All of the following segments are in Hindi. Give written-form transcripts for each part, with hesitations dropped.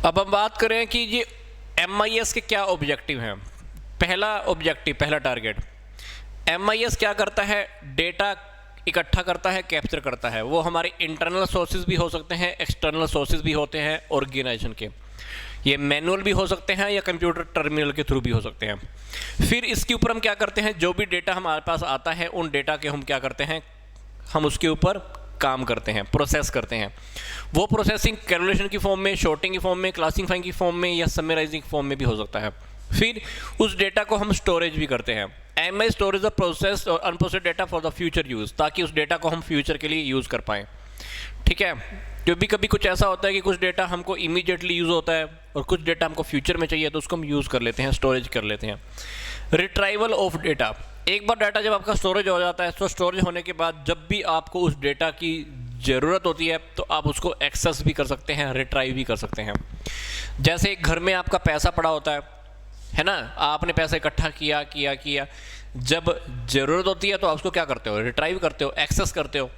अब हम बात करें कि ये MIS के क्या ऑब्जेक्टिव हैं। पहला ऑब्जेक्टिव, पहला टारगेट, MIS क्या करता है? डेटा इकट्ठा करता है, कैप्चर करता है। वो हमारे इंटरनल सोर्सेज भी हो सकते हैं, एक्सटर्नल सोर्सेज भी होते हैं ऑर्गेनाइजेशन के। ये मैनुअल भी हो सकते हैं या कंप्यूटर टर्मिनल के थ्रू भी हो सकते हैं। फिर इसके ऊपर हम क्या करते हैं, जो भी डेटा हमारे पास आता है उन डेटा के हम क्या करते हैं, हम उसके ऊपर काम करते हैं, प्रोसेस करते हैं। वो प्रोसेसिंग कैलकुलेशन की फॉर्म में, शॉर्टिंग की फॉर्म में, क्लासिफाइंग की फॉर्म में या समराइजिंग फॉर्म में भी हो सकता है। फिर उस डेटा को हम स्टोरेज भी करते हैं। MI स्टोरेज द प्रोसेस और unprocessed data for the future use, ताकि उस डेटा को हम फ्यूचर के लिए यूज़ कर पाएँ। ठीक है, कभी कभी कुछ ऐसा होता है कि कुछ डेटा हमको इमीडिएटली यूज़ होता है और कुछ डेटा हमको फ्यूचर में चाहिए, तो उसको हम यूज़ कर लेते हैं, स्टोरेज कर लेते हैं। रिट्राइवल ऑफ डेटा, एक बार डाटा जब आपका स्टोरेज हो जाता है तो स्टोरेज होने के बाद जब भी आपको उस डेटा की ज़रूरत होती है तो आप उसको एक्सेस भी कर सकते हैं, रिट्राइव भी कर सकते हैं। जैसे एक घर में आपका पैसा पड़ा होता है ना, आपने पैसा इकट्ठा किया किया किया, जब ज़रूरत होती है तो आप उसको क्या करते हो, रिट्राइव करते हो, एक्सेस करते हो,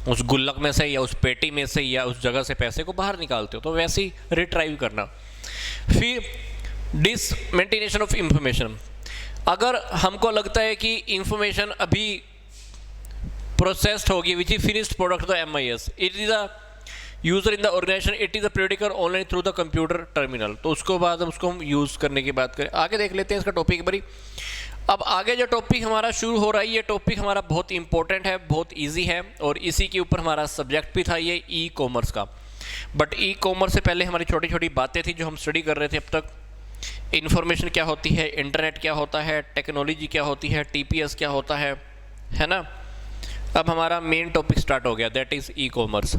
उस गुल्लक में से या उस पेटी में से या उस जगह से पैसे को बाहर निकालते हो, तो वैसे ही रिट्राइव करना। फिर डिसमेंटेनेशन ऑफ इंफॉर्मेशन, अगर हमको लगता है कि इंफॉर्मेशन अभी प्रोसेस्ड होगी which is finished product the MIS, it is a user in the organisation, it is a predictor online through the computer terminal, तो उसको बाद उसको हम यूज़ करने की बात करें। आगे देख लेते हैं इसका टॉपिक बड़ी। अब आगे जो टॉपिक हमारा शुरू हो रहा है, ये टॉपिक हमारा बहुत इंपॉर्टेंट है, बहुत इजी है और इसी के ऊपर हमारा सब्जेक्ट भी था ये ई-कॉमर्स का। बट ई-कॉमर्स से पहले हमारी छोटी छोटी बातें थी जो हम स्टडी कर रहे थे अब तक। इन्फॉर्मेशन क्या होती है, इंटरनेट क्या होता है, टेक्नोलॉजी क्या होती है, TPS क्या होता है ना। अब हमारा मेन टॉपिक स्टार्ट हो गया, दैट इज़ ई-कॉमर्स।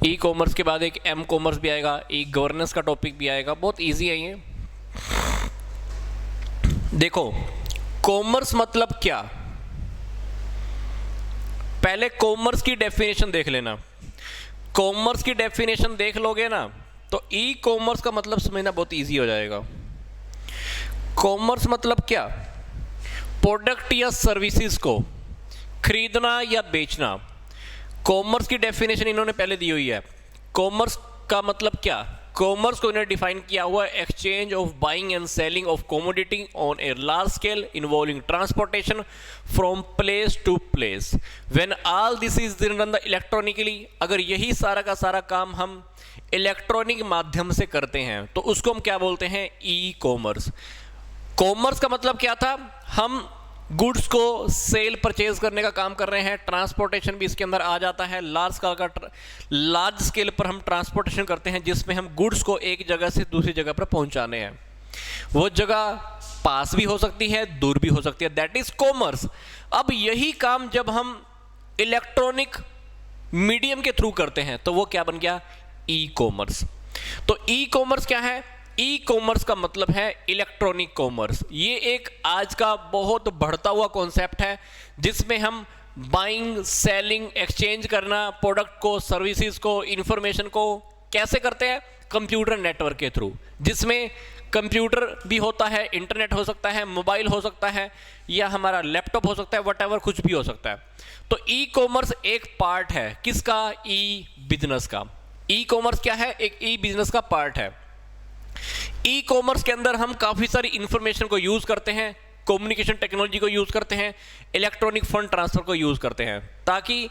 ई-कॉमर्स के बाद एक M-कॉमर्स भी आएगा, ई-गवर्नेंस का टॉपिक भी आएगा। बहुत ईजी है ये। देखो, कॉमर्स मतलब क्या, पहले कॉमर्स की डेफिनेशन देख लेना। कॉमर्स की डेफिनेशन देख लोगे ना तो ई कॉमर्स का मतलब समझना बहुत इजी हो जाएगा। कॉमर्स मतलब क्या, प्रोडक्ट या सर्विसेज को खरीदना या बेचना। कॉमर्स की डेफिनेशन इन्होंने पहले दी हुई है। कॉमर्स का मतलब क्या, कॉमर्स को इन्होंने डिफाइन किया हुआ है, exchange of buying and selling of commodity on a large scale involving transportation from place to place when all this is done electronically. अगर यही सारा का सारा काम हम इलेक्ट्रॉनिक माध्यम से करते हैं तो उसको हम क्या बोलते हैं, ई कॉमर्स। कॉमर्स का मतलब क्या था, हम गुड्स को सेल परचेज करने का काम कर रहे हैं, ट्रांसपोर्टेशन भी इसके अंदर आ जाता है। लार्ज स्केल पर हम ट्रांसपोर्टेशन करते हैं जिसमें हम गुड्स को एक जगह से दूसरी जगह पर पहुंचाने हैं। वो जगह पास भी हो सकती है, दूर भी हो सकती है, दैट इज कॉमर्स। अब यही काम जब हम इलेक्ट्रॉनिक मीडियम के थ्रू करते हैं तो वो क्या बन गया, ई कॉमर्स। तो ई कॉमर्स क्या है, ई कॉमर्स का मतलब है इलेक्ट्रॉनिक कॉमर्स। ये एक आज का बहुत बढ़ता हुआ कॉन्सेप्ट है जिसमें हम बाइंग, सेलिंग, एक्सचेंज करना, प्रोडक्ट को, सर्विसेज को, इंफॉर्मेशन को कैसे करते हैं, कंप्यूटर नेटवर्क के थ्रू, जिसमें कंप्यूटर भी होता है, इंटरनेट हो सकता है, मोबाइल हो सकता है या हमारा लैपटॉप हो सकता है, व्हाटएवर कुछ भी हो सकता है। तो ई कॉमर्स एक पार्ट है किसका, ई बिजनेस का। ई कॉमर्स क्या है, एक ई बिजनेस का पार्ट है। ई कॉमर्स के अंदर हम काफ़ी सारी इंफॉर्मेशन को यूज़ करते हैं, कम्युनिकेशन टेक्नोलॉजी को यूज़ करते हैं, इलेक्ट्रॉनिक फंड ट्रांसफ़र को यूज़ करते हैं, ताकि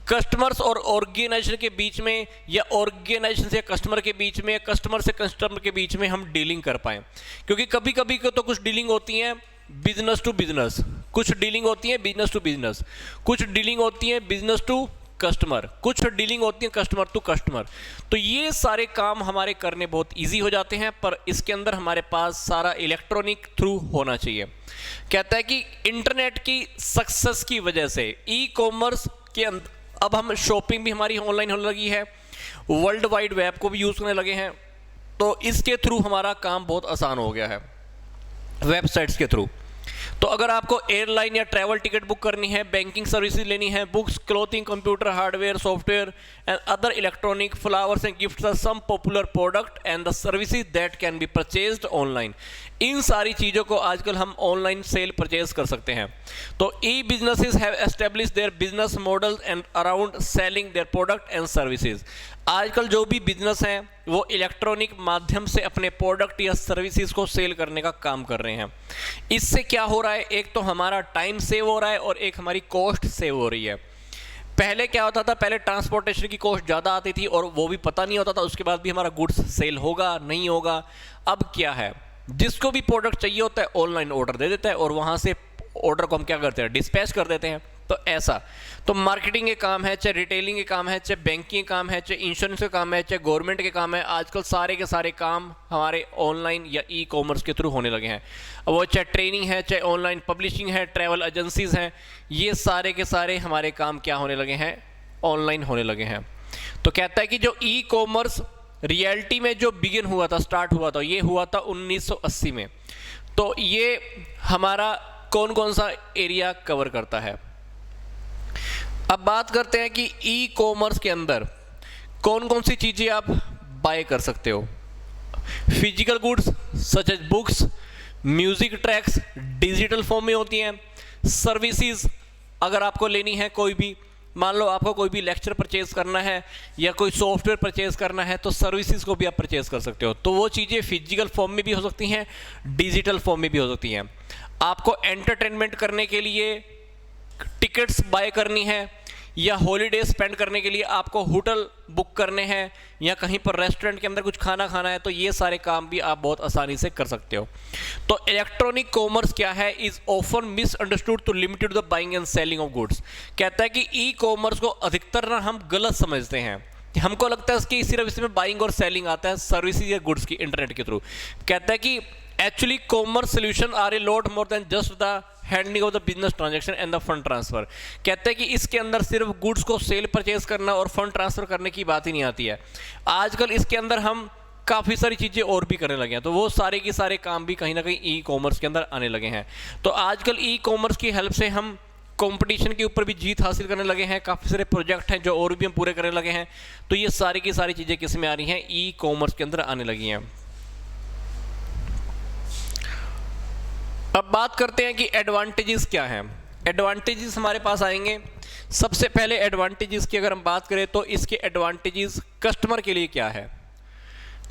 कस्टमर्स और ऑर्गेनाइजेशन के बीच में या ऑर्गेनाइजेशन से कस्टमर के बीच में, कस्टमर से कस्टमर के बीच में हम डीलिंग कर पाएँ। क्योंकि कभी कभी तो कुछ डीलिंग होती हैं बिजनेस टू बिजनेस, कुछ डीलिंग होती है बिजनेस टू बिजनेस, कुछ डीलिंग होती है बिजनेस टू कस्टमर, कुछ डीलिंग होती है कस्टमर टू कस्टमर। तो ये सारे काम हमारे करने बहुत इजी हो जाते हैं, पर इसके अंदर हमारे पास सारा इलेक्ट्रॉनिक थ्रू होना चाहिए। कहता है कि इंटरनेट की सक्सेस की वजह से ई कॉमर्स के अंदर अब हम शॉपिंग भी हमारी ऑनलाइन होने लगी है, वर्ल्ड वाइड वेब को भी यूज़ करने लगे हैं, तो इसके थ्रू हमारा काम बहुत आसान हो गया है, वेबसाइट्स के थ्रू। तो अगर आपको एयरलाइन या ट्रैवल टिकट बुक करनी है, बैंकिंग सर्विसेज लेनी है, books, clothing, computer, hardware, software and other electronic, flowers and gifts are some popular product and the services that can be purchased online. इन सारी चीज़ों को आजकल हम ऑनलाइन सेल परचेज कर सकते हैं। तो e businesses have establish their business models and around selling their product and services. आजकल जो भी बिजनेस हैं वो इलेक्ट्रॉनिक माध्यम से अपने प्रोडक्ट या सर्विसेज को सेल करने का काम कर रहे हैं। इससे क्या हो रहा है, एक तो हमारा टाइम सेव हो रहा है और एक हमारी कॉस्ट सेव हो रही है। पहले क्या होता था, पहले ट्रांसपोर्टेशन की कॉस्ट ज़्यादा आती थी और वो भी पता नहीं होता था उसके बाद भी हमारा गुड्स सेल होगा नहीं होगा। अब क्या है, जिसको भी प्रोडक्ट चाहिए होता है ऑनलाइन ऑर्डर दे देता है और वहाँ से ऑर्डर को हम क्या करते हैं, डिस्पैच कर देते हैं। तो ऐसा तो मार्केटिंग के काम है, चाहे रिटेलिंग के काम है, चाहे बैंकिंग के काम है, चाहे इंश्योरेंस के काम है, चाहे गवर्नमेंट के काम है, आजकल सारे के सारे काम हमारे ऑनलाइन या ई कॉमर्स के थ्रू होने लगे हैं। अब वो चाहे ट्रेनिंग है, चाहे ऑनलाइन पब्लिशिंग है, ट्रैवल एजेंसीज हैं, ये सारे के सारे हमारे काम क्या होने लगे हैं, ऑनलाइन होने लगे हैं। तो कहता है कि जो ई कॉमर्स रियलिटी में जो बिगिन हुआ था, स्टार्ट हुआ था, ये हुआ था 1980 में। तो ये हमारा कौन कौन सा एरिया कवर करता है। अब बात करते हैं कि ई कॉमर्स के अंदर कौन कौन सी चीज़ें आप बाय कर सकते हो। Physical goods such as books, music tracks digital form में होती हैं। सर्विसेज अगर आपको लेनी है, कोई भी मान लो आपको कोई भी लेक्चर परचेज करना है या कोई सॉफ्टवेयर परचेज करना है, तो सर्विसेज को भी आप परचेज कर सकते हो। तो वो चीज़ें फिजिकल फॉर्म में भी हो सकती हैं, डिजिटल फॉर्म में भी हो सकती हैं। आपको एंटरटेनमेंट करने के लिए टिकट्स बाय करनी है या हॉलीडे स्पेंड करने के लिए आपको होटल बुक करने हैं या कहीं पर रेस्टोरेंट के अंदर कुछ खाना खाना है, तो ये सारे काम भी आप बहुत आसानी से कर सकते हो। तो इलेक्ट्रॉनिक कॉमर्स क्या है, is often misunderstood to limited the buying and selling of goods. कहता है कि ई कॉमर्स को अधिकतर ना हम गलत समझते हैं, हमको लगता है कि सिर्फ इसमें बाइंग और सेलिंग आता है सर्विसेज या गुड्स की इंटरनेट के थ्रू। कहता है कि actually commerce solution are a lot more than just the handling of the business transaction and the fund transfer. कहते हैं कि इसके अंदर सिर्फ गुड्स को सेल परचेज करना और फंड ट्रांसफर करने की बात ही नहीं आती है। आजकल इसके अंदर हम काफ़ी सारी चीज़ें और भी करने लगे हैं, तो वो सारे के सारे काम भी कहीं ना कहीं ई कॉमर्स के अंदर आने लगे हैं। तो आजकल ई कॉमर्स की हेल्प से हम कंपटीशन के ऊपर भी जीत हासिल करने लगे हैं। काफ़ी सारे प्रोजेक्ट हैं जो और भी हम पूरे करने लगे हैं। तो ये सारी की सारी चीज़ें किस में आ रही हैं, ई कॉमर्स के अंदर आने लगी हैं। अब बात करते हैं कि एडवांटेजेस क्या हैं। एडवांटेजेस हमारे पास आएंगे। सबसे पहले एडवांटेजेस की अगर हम बात करें तो इसके एडवांटेजेस कस्टमर के लिए क्या है।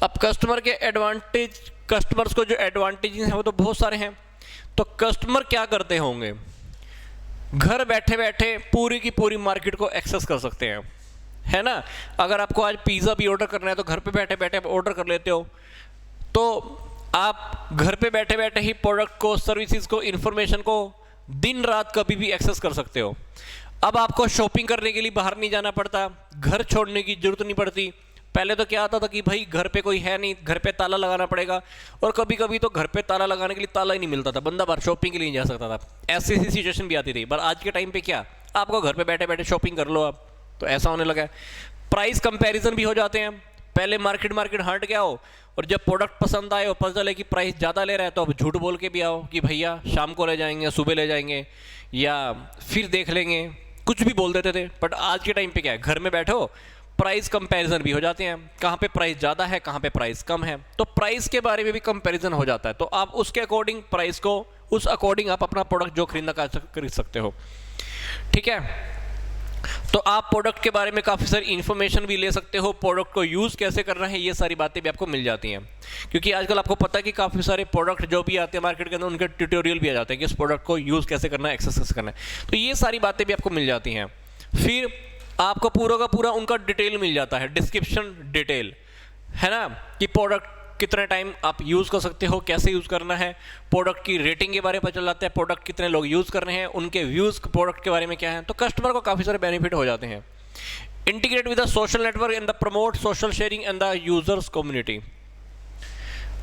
अब कस्टमर के एडवांटेज, कस्टमर्स को जो एडवांटेजेस हैं वो तो बहुत सारे हैं। तो कस्टमर क्या करते होंगे, घर बैठे बैठे पूरी की पूरी मार्केट को एक्सेस कर सकते हैं, है ना। अगर आपको आज पिज़्ज़ा भी ऑर्डर करना है तो घर पे बैठे बैठे ऑर्डर कर लेते हो। तो आप घर पे बैठे बैठे ही प्रोडक्ट को, सर्विसेज को, इंफॉर्मेशन को दिन रात कभी भी एक्सेस कर सकते हो। अब आपको शॉपिंग करने के लिए बाहर नहीं जाना पड़ता, घर छोड़ने की जरूरत नहीं पड़ती। पहले तो क्या आता था कि भाई घर पे कोई है नहीं, घर पे ताला लगाना पड़ेगा, और कभी कभी तो घर पे ताला लगाने के लिए ताला ही नहीं मिलता था, बंदा बाहर शॉपिंग के लिए नहीं जा सकता था। ऐसी ऐसी सिचुएशन भी आती थी। पर आज के टाइम पे क्या, आपको घर पे बैठे बैठे शॉपिंग कर लो आप, तो ऐसा होने लगा है। प्राइस कंपैरिजन भी हो जाते हैं। पहले मार्केट हट गया हो और जब प्रोडक्ट पसंद आए और पता चले कि प्राइस ज़्यादा ले रहा है, तो अब झूठ बोल के भी आओ कि भैया शाम को ले जाएंगे, सुबह ले जाएंगे या फिर देख लेंगे, कुछ भी बोल देते थे। बट आज के टाइम पे क्या है, घर में बैठो, प्राइस कंपैरिजन भी हो जाते हैं, कहाँ पे प्राइस ज़्यादा है, कहाँ पे प्राइस कम है, तो प्राइस के बारे में भी कंपैरिजन हो जाता है। तो आप उसके अकॉर्डिंग प्राइस को, उस अकॉर्डिंग आप अपना प्रोडक्ट जो खरीदना खरीद सकते हो, ठीक है। तो आप प्रोडक्ट के बारे में काफ़ी सारी इन्फॉर्मेशन भी ले सकते हो, प्रोडक्ट को यूज़ कैसे करना है, ये सारी बातें भी आपको मिल जाती हैं। क्योंकि आजकल आपको पता है कि काफ़ी सारे प्रोडक्ट जो भी आते हैं मार्केट के अंदर, उनके ट्यूटोरियल भी आ जाते हैं कि इस प्रोडक्ट को यूज़ कैसे करना है, एक्सेस कैसे करना है। तो ये सारी बातें भी आपको मिल जाती हैं। फिर आपको पूरा का पूरा उनका डिटेल मिल जाता है, डिस्क्रिप्शन डिटेल, है ना, कि प्रोडक्ट कितने टाइम आप यूज़ कर सकते हो, कैसे यूज़ करना है, प्रोडक्ट की रेटिंग के बारे में पता चल जाता है, प्रोडक्ट कितने लोग यूज़ कर रहे हैं, उनके व्यूज़ प्रोडक्ट के बारे में क्या है। तो कस्टमर को काफ़ी सारे बेनिफिट हो जाते हैं। Integrate with the social network and the promote social sharing and the users community.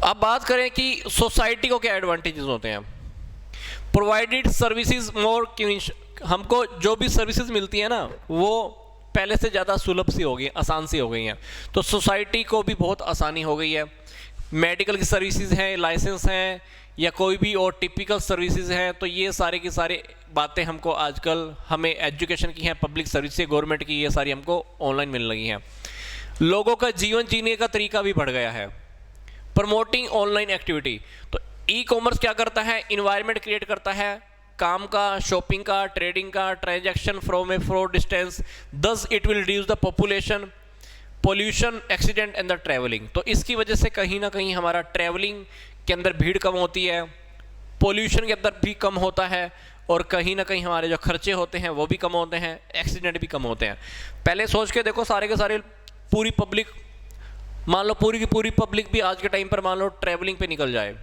अब बात करें कि सोसाइटी को क्या एडवांटेजेस होते हैं। प्रोवाइडेड सर्विसेज मोर, हमको जो भी सर्विसेज मिलती है ना, वो पहले से ज़्यादा सुलभ सी हो गई, आसान सी हो गई हैं। तो सोसाइटी को भी बहुत आसानी हो गई है। मेडिकल की सर्विसेज हैं, लाइसेंस हैं, या कोई भी और टिपिकल सर्विसेज हैं, तो ये सारे की सारी बातें हमको आजकल, हमें एजुकेशन की हैं, पब्लिक सर्विस से, गवर्नमेंट की, ये सारी हमको ऑनलाइन मिलने लगी हैं। लोगों का जीवन जीने का तरीका भी बढ़ गया है। प्रमोटिंग ऑनलाइन एक्टिविटी, तो ई कॉमर्स क्या करता है, इन्वायरमेंट क्रिएट करता है काम का, शॉपिंग का, ट्रेडिंग का, transaction from A fraud distance, thus it will reduce the population pollution, accident and the travelling. तो इसकी वजह से कहीं ना कहीं हमारा ट्रैवलिंग के अंदर भीड़ कम होती है, पोल्यूशन के अंदर भी कम होता है, और कहीं ना कहीं हमारे जो खर्चे होते हैं वो भी कम होते हैं, एक्सीडेंट भी कम होते हैं। पहले सोच के देखो, सारे के सारे पूरी पब्लिक, मान लो पूरी की पूरी पब्लिक भी आज के टाइम पर मान लो ट्रैवलिंग पे निकल जाए,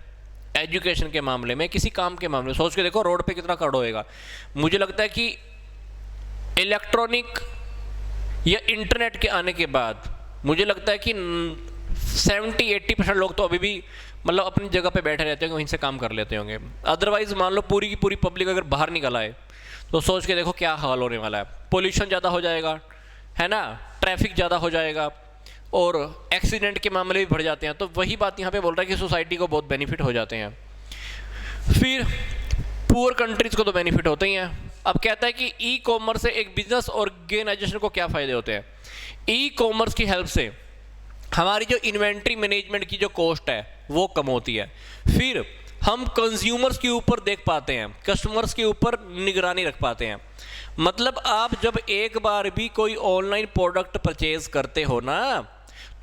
एजुकेशन के मामले में, किसी काम के मामले में, सोच के देखो रोड पे कितना खड़ा होएगा। मुझे लगता है कि इलेक्ट्रॉनिक या इंटरनेट के आने के बाद मुझे लगता है कि 70-80% लोग तो अभी भी मतलब अपनी जगह पे बैठे रहते होंगे, वहीं से काम कर लेते होंगे। अदरवाइज मान लो पूरी की पूरी पब्लिक अगर बाहर निकल आए तो सोच के देखो क्या हाल होने वाला है। पोल्यूशन ज़्यादा हो जाएगा, है ना, ट्रैफिक ज़्यादा हो जाएगा, और एक्सीडेंट के मामले भी बढ़ जाते हैं। तो वही बात यहाँ पे बोल रहा है कि सोसाइटी को बहुत बेनिफिट हो जाते हैं। फिर पुअर कंट्रीज़ को तो बेनिफिट होते ही हैं। अब कहता है कि ई कॉमर्स से एक बिजनेस ऑर्गेनाइजेशन को क्या फ़ायदे होते हैं। ई कॉमर्स की हेल्प से हमारी जो इन्वेंट्री मैनेजमेंट की जो कॉस्ट है वो कम होती है। फिर हम कंज्यूमर्स के ऊपर देख पाते हैं, कस्टमर्स के ऊपर निगरानी रख पाते हैं। मतलब आप जब एक बार भी कोई ऑनलाइन प्रोडक्ट परचेज करते हो ना,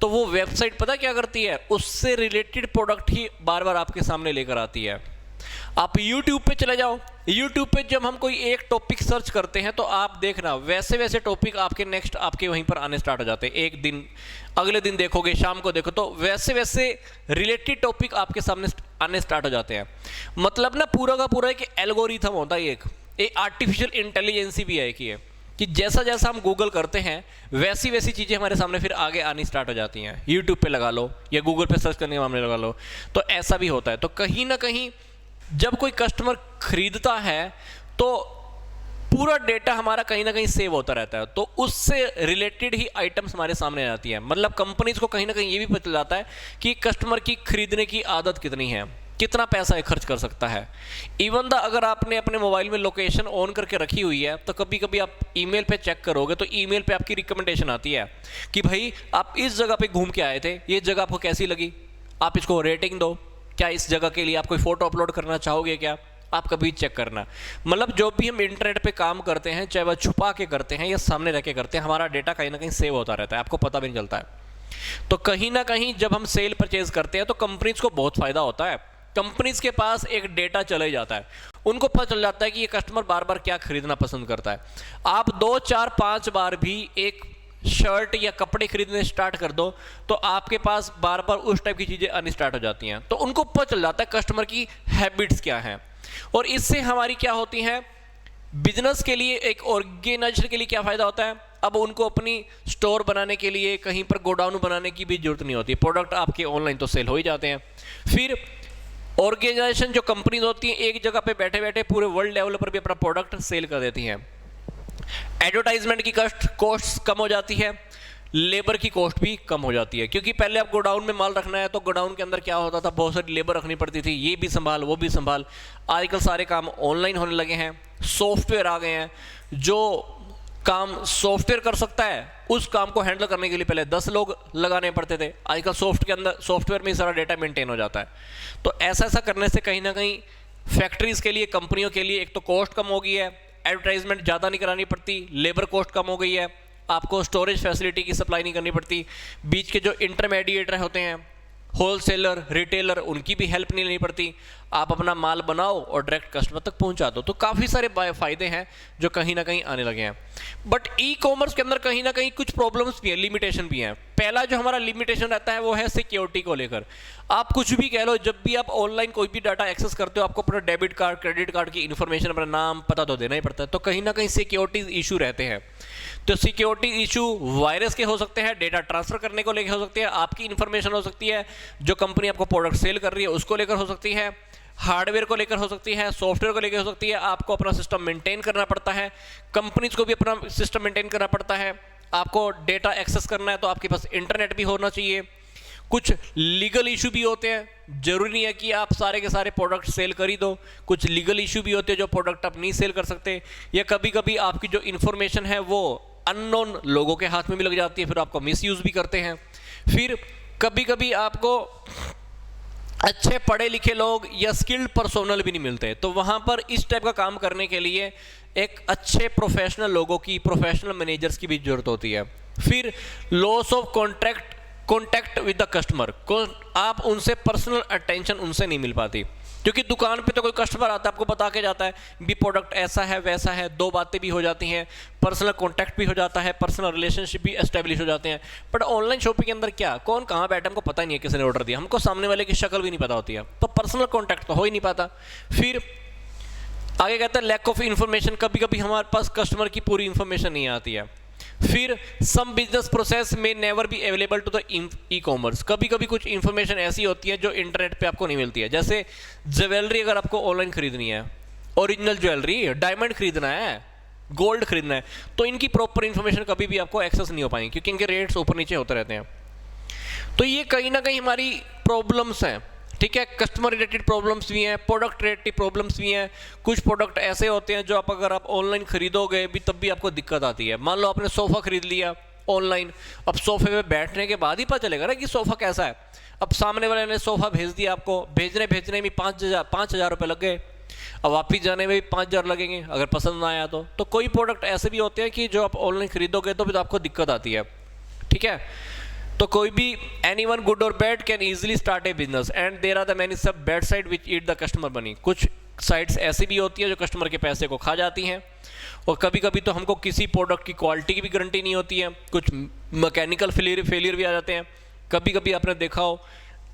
तो वो वेबसाइट पता क्या करती है, उससे रिलेटेड प्रोडक्ट ही बार बार आपके सामने लेकर आती है। आप YouTube पे चले जाओ, YouTube पे जब हम कोई एक टॉपिक सर्च करते हैं तो आप देखना वैसे वैसे टॉपिक आपके नेक्स्ट आपके वहीं पर आने स्टार्ट हो जाते हैं। एक दिन, अगले दिन देखोगे, शाम को देखो तो वैसे वैसे रिलेटेड टॉपिक आपके सामने आने स्टार्ट हो जाते हैं। मतलब ना पूरा का पूरा एक एल्गोरिथम होता है, एक आर्टिफिशियल इंटेलिजेंसी भी है कि जैसा जैसा हम गूगल करते हैं वैसी वैसी चीज़ें हमारे सामने फिर आगे आनी स्टार्ट हो जाती हैं। यूट्यूब पे लगा लो या गूगल पे सर्च करने के मामले लगा लो, तो ऐसा भी होता है। तो कहीं ना कहीं जब कोई कस्टमर खरीदता है तो पूरा डेटा हमारा कहीं ना कहीं सेव होता रहता है, तो उससे रिलेटेड ही आइटम्स हमारे सामने आती है। मतलब कंपनीज को कहीं ना कहीं ये भी पता चल जाता है कि कस्टमर की खरीदने की आदत कितनी है, कितना पैसा खर्च कर सकता है। इवन द अगर आपने अपने मोबाइल में लोकेशन ऑन करके रखी हुई है तो कभी कभी आप ईमेल पे चेक करोगे तो ईमेल पे आपकी रिकमेंडेशन आती है कि भाई आप इस जगह पे घूम के आए थे, ये जगह आपको कैसी लगी, आप इसको रेटिंग दो, क्या इस जगह के लिए आप कोई फोटो अपलोड करना चाहोगे क्या, आप कभी चेक करना। मतलब जो भी हम इंटरनेट पे काम करते हैं, चाहे वह छुपा के करते हैं या सामने रह के करते हैं, हमारा डेटा कहीं ना कहीं सेव होता रहता है, आपको पता भी नहीं चलता है। तो कहीं ना कहीं जब हम सेल परचेज करते हैं तो कंपनीज को बहुत फायदा होता है। कंपनीज के पास एक डेटा चले जाता है, उनको पता चल जाता है कि ये कस्टमर बार बार क्या खरीदना पसंद करता है। आप 2, 4, 5 बार भी एक शर्ट या कपड़े खरीदने स्टार्ट कर दो तो आपके पास बार बार उस टाइप की चीज़ें आनी स्टार्ट हो जाती हैं। तो उनको पता चल जाता है कस्टमर की हैबिट्स क्या हैं, और इससे हमारी क्या होती है, बिजनेस के लिए, एक ऑर्गेनाइजेशन के लिए क्या फ़ायदा होता है। अब उनको अपनी स्टोर बनाने के लिए कहीं पर गोडाउन बनाने की भी जरूरत नहीं होती, प्रोडक्ट आपके ऑनलाइन तो सेल हो ही जाते हैं। फिर ऑर्गेनाइजेशन जो कंपनीज होती हैं एक जगह पे बैठे बैठे पूरे वर्ल्ड लेवल पर भी अपना प्रोडक्ट सेल कर देती हैं। एडवर्टाइजमेंट की कॉस्ट कम हो जाती है, लेबर की कॉस्ट भी कम हो जाती है, क्योंकि पहले आप गोडाउन में माल रखना है तो गोडाउन के अंदर क्या होता था, बहुत सारी लेबर रखनी पड़ती थी, ये भी संभाल वो भी संभाल। आजकल सारे काम ऑनलाइन होने लगे हैं, सॉफ्टवेयर आ गए हैं, जो काम सॉफ्टवेयर कर सकता है उस काम को हैंडल करने के लिए पहले 10 लोग लगाने पड़ते थे, आजकल सॉफ्टवेयर में ही सारा डेटा मेंटेन हो जाता है। तो ऐसा ऐसा करने से कहीं ना कहीं फैक्ट्रीज के लिए, कंपनियों के लिए एक तो कॉस्ट कम हो गई है, एडवर्टाइजमेंट ज़्यादा नहीं करानी पड़ती, लेबर कॉस्ट कम हो गई है, आपको स्टोरेज फैसिलिटी की सप्लाई नहीं करनी पड़ती, बीच के जो इंटरमीडिएटर होते हैं, होलसेलर, रिटेलर, उनकी भी हेल्प नहीं लेनी पड़ती, आप अपना माल बनाओ और डायरेक्ट कस्टमर तक पहुंचा दो। तो काफ़ी सारे फ़ायदे हैं जो कहीं ना कहीं आने लगे हैं। बट ई कॉमर्स के अंदर कहीं ना कहीं कुछ प्रॉब्लम्स भी हैं, लिमिटेशन भी हैं। पहला जो हमारा लिमिटेशन रहता है वो है सिक्योरिटी को लेकर। आप कुछ भी कह लो, जब भी आप ऑनलाइन कोई भी डाटा एक्सेस करते हो आपको अपना डेबिट कार्ड, क्रेडिट कार्ड की इन्फॉर्मेशन, अपना नाम, पता तो देना ही पड़ता है। तो कहीं ना कहीं सिक्योरिटी इशू रहते हैं। तो सिक्योरिटी इशू वायरस के हो सकते हैं, डेटा ट्रांसफर करने को लेकर हो सकती है, आपकी इन्फॉर्मेशन हो सकती है, जो कंपनी आपको प्रोडक्ट सेल कर रही है उसको लेकर हो सकती है, हार्डवेयर को लेकर हो सकती है, सॉफ्टवेयर को लेकर हो सकती है। आपको अपना सिस्टम मेंटेन करना पड़ता है, कंपनीज को भी अपना सिस्टम मेंटेन करना पड़ता है। आपको डेटा एक्सेस करना है तो आपके पास इंटरनेट भी होना चाहिए। कुछ लीगल इशू भी होते हैं, जरूरी नहीं है कि आप सारे के सारे प्रोडक्ट सेल कर ही दो, कुछ लीगल इशू भी होते हैं जो प्रोडक्ट आप नहीं सेल कर सकते, या कभी कभी आपकी जो इन्फॉर्मेशन है वो अननोन लोगों के हाथ में भी लग जाती है, फिर आपको मिसयूज भी करते हैं। फिर कभी कभी आपको अच्छे पढ़े लिखे लोग या स्किल्ड पर्सोनल भी नहीं मिलते, तो वहाँ पर इस टाइप का काम करने के लिए एक अच्छे प्रोफेशनल लोगों की, प्रोफेशनल मैनेजर्स की भी जरूरत होती है। फिर loss of contact with the customer, आप उनसे पर्सनल अटेंशन उनसे नहीं मिल पाती, क्योंकि दुकान पे तो कोई कस्टमर आता है आपको बता के जाता है भी प्रोडक्ट ऐसा है वैसा है, दो बातें भी हो जाती हैं, पर्सनल कॉन्टैक्ट भी हो जाता है, पर्सनल रिलेशनशिप भी एस्टेब्लिश हो जाते हैं। बट ऑनलाइन शॉपिंग के अंदर क्या, कौन कहाँ बैठा हमको पता नहीं है, किसने ऑर्डर दिया, हमको सामने वाले की शक्ल भी नहीं पता होती है, तो पर्सनल कॉन्टैक्ट तो हो ही नहीं पाता। फिर आगे कहता है लैक ऑफ इन्फॉर्मेशन, कभी कभी हमारे पास कस्टमर की पूरी इन्फॉर्मेशन नहीं आती है। फिर सम बिजनेस प्रोसेस में never be available to the e commerce, कभी कभी कुछ इन्फॉर्मेशन ऐसी होती है जो इंटरनेट पे आपको नहीं मिलती है। जैसे ज्वेलरी अगर आपको ऑनलाइन खरीदनी है, ओरिजिनल ज्वेलरी, डायमंड खरीदना है, गोल्ड खरीदना है, तो इनकी प्रॉपर इन्फॉर्मेशन कभी भी आपको एक्सेस नहीं हो पाएंगी, क्योंकि इनके रेट्स ऊपर नीचे होते रहते हैं। तो ये कहीं ना कहीं हमारी प्रॉब्लम्स हैं, ठीक है। कस्टमर रिलेटेड प्रॉब्लम्स भी हैं, प्रोडक्ट रिलेटेड प्रॉब्लम्स भी हैं। कुछ प्रोडक्ट ऐसे होते हैं जो आप अगर आप ऑनलाइन खरीदोगे भी तब भी आपको दिक्कत आती है। मान लो आपने सोफ़ा खरीद लिया ऑनलाइन, अब सोफे पे बैठने के बाद ही पता चलेगा ना कि सोफ़ा कैसा है। अब सामने वाले ने सोफ़ा भेज दिया आपको, भेजने में 5,000 रुपये लग गए, अब वापिस जाने में भी 5,000 लगेंगे अगर पसंद ना आया तो कोई प्रोडक्ट ऐसे भी होते हैं कि जो आप ऑनलाइन खरीदोगे तो भी तो आपको दिक्कत आती है, ठीक है। तो कोई भी anyone good or bad can easily start a business and there are the many सब bad side which eat the customer money, कुछ साइट्स ऐसी भी होती है जो कस्टमर के पैसे को खा जाती हैं। और कभी कभी तो हमको किसी प्रोडक्ट की क्वालिटी की भी गारंटी नहीं होती है, कुछ मैकेनिकल फेलियर भी आ जाते हैं। कभी कभी आपने देखा हो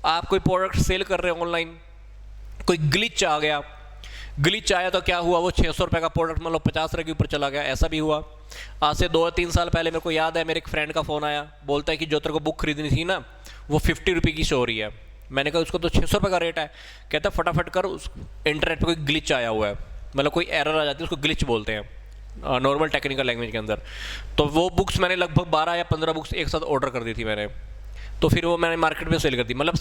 आप कोई प्रोडक्ट सेल कर रहे हो ऑनलाइन, कोई ग्लिच आ गया, ग्लिच आया तो क्या हुआ, वो 600 रुपये का प्रोडक्ट मतलब 50 रुपये के ऊपर चला गया, ऐसा भी हुआ। आज से 2-3 साल पहले मेरे को याद है, मेरे एक फ्रेंड का फ़ोन आया, बोलता है कि जो तेरे को बुक खरीदनी थी ना वो 50 रुपये की शो हो रही है। मैंने कहा उसको तो 600 रुपये का रेट है। कहता फटाफट कर, उस इंटरनेट पर कोई ग्लिच आया हुआ है, मतलब कोई एरर आ जाती है, उसको ग्लिच बोलते हैं नॉर्मल टेक्निकल लैंग्वेज के अंदर। तो वो बुक्स मैंने लगभग 12 या 15 बुक्स एक साथ ऑर्डर कर दी थी मैंने, तो फिर वो मैंने मार्केट में सेल कर दी। मतलब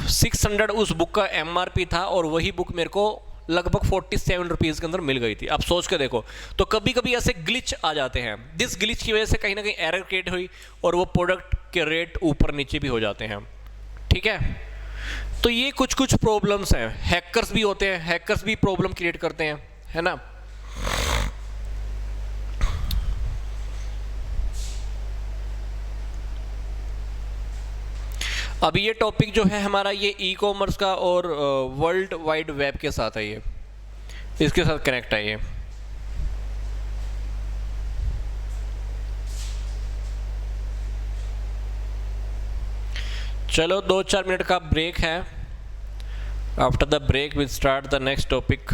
600 उस बुक का MRP था और वही बुक मेरे को लगभग 47 रुपीज़ के अंदर मिल गई थी। आप सोच के देखो, तो कभी कभी ऐसे ग्लिच आ जाते हैं, जिस ग्लिच की वजह से कहीं ना कहीं एरर क्रिएट हुई और वो प्रोडक्ट के रेट ऊपर नीचे भी हो जाते हैं, ठीक है। तो ये कुछ प्रॉब्लम्स हैं। हैकर्स भी होते हैं, हैकर्स भी प्रॉब्लम क्रिएट करते हैं, है ना। अभी ये टॉपिक जो है हमारा ये ई कॉमर्स का और वर्ल्ड वाइड वेब के साथ है, ये इसके साथ कनेक्ट है ये। चलो 2-4 मिनट का ब्रेक है। After the break we start the next topic.